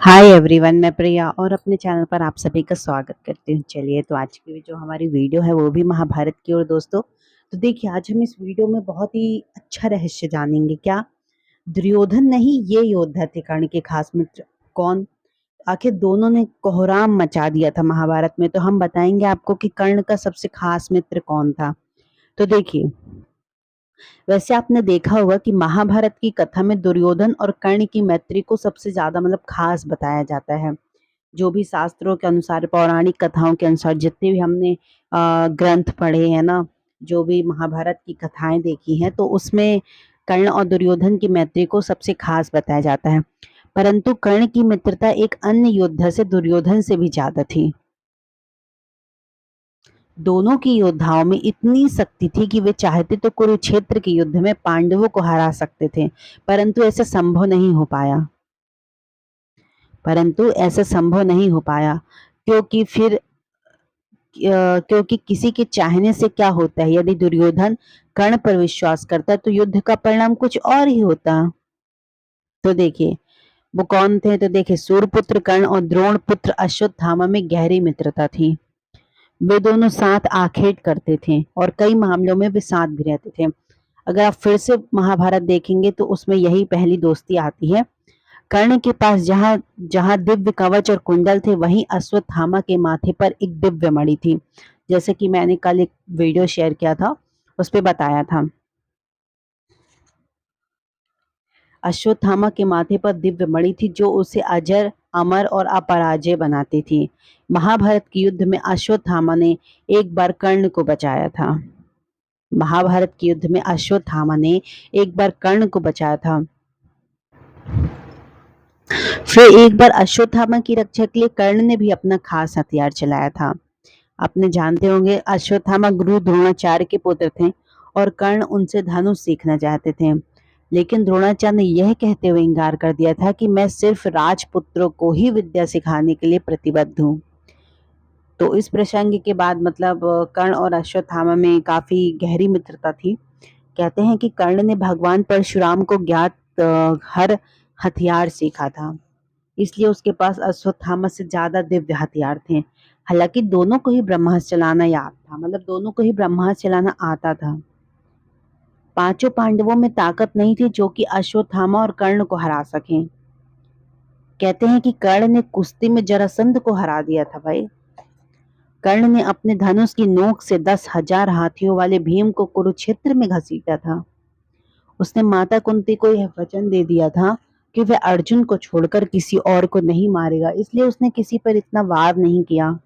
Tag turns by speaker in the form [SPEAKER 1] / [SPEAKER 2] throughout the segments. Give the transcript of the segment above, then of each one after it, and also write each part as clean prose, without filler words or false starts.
[SPEAKER 1] Hi everyone, मैं प्रिया और अपने चैनल पर आप सभी का स्वागत करती हूँ। चलिए, तो आज की जो हमारी वीडियो है वो भी महाभारत की। और दोस्तों, तो देखिए, आज हम इस वीडियो में बहुत ही अच्छा रहस्य जानेंगे। क्या दुर्योधन नहीं, ये योद्धा थे कर्ण के खास मित्र। कौन? आखिर दोनों ने कोहराम मचा दिया था महाभारत में। तो हम बताएंगे आपको कि कर्ण का सबसे खास मित्र कौन था। तो देखिए, वैसे आपने देखा होगा कि महाभारत की कथा में दुर्योधन और कर्ण की मैत्री को सबसे ज्यादा खास बताया जाता है। जो भी शास्त्रों के अनुसार, पौराणिक कथाओं के अनुसार, जितने भी हमने ग्रंथ पढ़े हैं ना, जो भी महाभारत की कथाएं देखी हैं, तो उसमें कर्ण और दुर्योधन की मैत्री को सबसे खास बताया जाता है। परंतु कर्ण की मित्रता एक अन्य योद्धा से, दुर्योधन से भी ज्यादा थी। दोनों की योद्धाओं में इतनी शक्ति थी कि वे चाहते तो कुरुक्षेत्र के युद्ध में पांडवों को हरा सकते थे, परंतु ऐसा संभव नहीं हो पाया। परंतु ऐसा संभव नहीं हो पाया क्योंकि क्योंकि किसी के चाहने से क्या होता है। यदि दुर्योधन कर्ण पर विश्वास करता तो युद्ध का परिणाम कुछ और ही होता। तो देखिए, वो कौन थे। तो देखिए, सूर्यपुत्र कर्ण और द्रोण पुत्र अश्वत्थामा में गहरी मित्रता थी। वे दोनों साथ आखेट करते थे और कई मामलों में वे साथ भी रहते थे। अगर आप फिर से महाभारत देखेंगे तो उसमें यही पहली दोस्ती आती है। कर्ण के पास जहाँ जहाँ दिव्य कवच और कुंडल थे, वहीं अश्वत्थामा के माथे पर एक दिव्य मणि थी। जैसे कि मैंने कल एक वीडियो शेयर किया था, उस पे बताया था। अश्वत्थामा के माथे पर दिव्य मणि थी जो उसे अजर, अमर और अपराजय बनाती थी। महाभारत के युद्ध में अश्वत्थामा ने एक बार कर्ण को बचाया था। महाभारत के युद्ध में अश्वत्थामा ने एक बार कर्ण को बचाया था। फिर एक बार अश्वत्थामा की रक्षा के लिए कर्ण ने भी अपना खास हथियार चलाया था। आपने जानते होंगे, अश्वत्थामा गुरु द्रोणाचार्य के पुत्र थे और कर्ण उनसे धनुष सीखना चाहते थे। लेकिन द्रोणाचार्य ने यह कहते हुए इंकार कर दिया था कि मैं सिर्फ राजपुत्रों को ही विद्या सिखाने के लिए प्रतिबद्ध हूँ। तो इस प्रसंग के बाद कर्ण और अश्वत्थामा में काफी गहरी मित्रता थी। कहते हैं कि कर्ण ने भगवान परशुराम को ज्ञात हर हथियार सीखा था, इसलिए उसके पास अश्वत्थामा से ज्यादा दिव्य हथियार थे। हालांकि दोनों को ही ब्रह्मास्त्र चलाना याद था, दोनों को ही ब्रह्मास्त्र चलाना आता था। पांचों पांडवों में ताकत नहीं थी जो कि अश्वत्थामा और कर्ण को हरा सकें। कहते हैं कि कर्ण ने कुश्ती में जरासंध को हरा दिया था भाई। कर्ण ने अपने धनुष की नोक से 10,000 हाथियों वाले भीम को कुरुक्षेत्र में घसीटा था। उसने माता कुंती को यह वचन दे दिया था कि वह अर्जुन को छोड़कर किसी और को नहीं मारेगा, इसलिए उसने किसी पर इतना वार नहीं किया।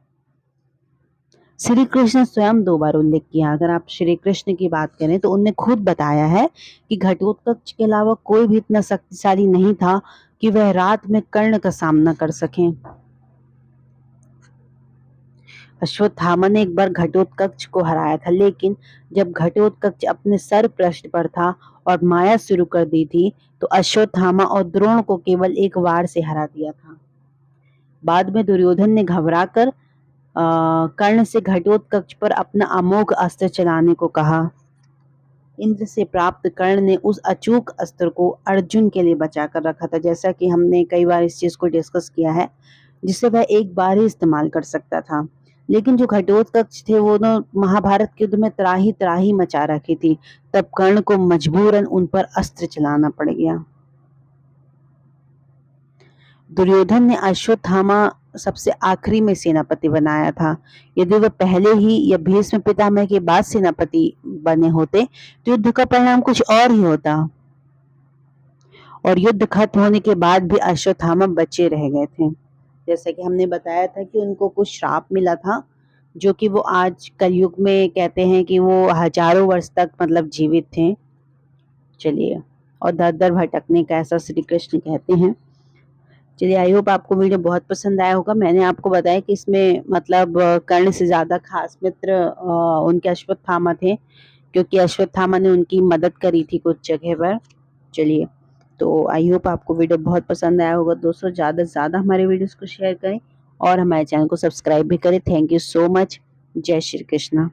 [SPEAKER 1] श्री कृष्ण स्वयं 2 बार उल्लेख किया। अगर आप श्री कृष्ण की बात करें तो उनने खुद बताया है कि घटोत्कच के अलावा कोई भी इतना शक्तिशाली नहीं था कि वह रात में कर्ण का सामना कर सके। अश्वत्थामा ने एक बार घटोत्कच को हराया था, लेकिन जब घटोत्कच अपने सर पृष्ठ पर था और माया शुरू कर दी थी, तो अश्वत्थामा और द्रोण को केवल एक वार से हरा दिया था। बाद में दुर्योधन ने घबराकर कर्ण से घटोत्कच पर अपना अमोघ अस्त्र चलाने को कहा। इंद्र से प्राप्त कर्ण ने उस अचूक अस्त्र को अर्जुन के लिए बचा कर रखा था। जैसा कि हमने कई बार इस चीज को डिस्कस किया है, जिसे वह एक बार ही इस्तेमाल कर सकता था। लेकिन जो घटोत्कच थे, वो ना महाभारत के युद्ध में त्राही त्राही मचा रखी थी। तब कर्ण को मजबूरन उन पर अस्त्र चलाना पड़ गया। दुर्योधन ने अश्वत्थामा सबसे आखिरी में सेनापति बनाया था। यदि वह पहले ही या भीष्म पितामह के बाद सेनापति बने होते तो युद्ध का परिणाम कुछ और ही होता। और युद्ध खत्म होने के बाद भी अश्वत्थामा बचे रह गए थे। जैसा कि हमने बताया था कि उनको कुछ श्राप मिला था, जो कि वो आज कलयुग में कहते हैं कि वो हजारों वर्ष तक जीवित थे। चलिए, और दर दर भटकने का, ऐसा श्री कृष्ण कहते हैं। चलिए, आई होप आपको वीडियो बहुत पसंद आया होगा। मैंने आपको बताया कि इसमें कर्ण से ज्यादा खास मित्र उनके अश्वत्थामा थे, क्योंकि अश्वत्थामा ने उनकी मदद करी थी कुछ जगह पर। चलिए, तो आई होप आपको वीडियो बहुत पसंद आया होगा। दोस्तों, ज्यादा से ज्यादा हमारे वीडियोस को शेयर करें और हमारे चैनल को सब्सक्राइब भी करें। Thank you so much. जय श्री कृष्णा।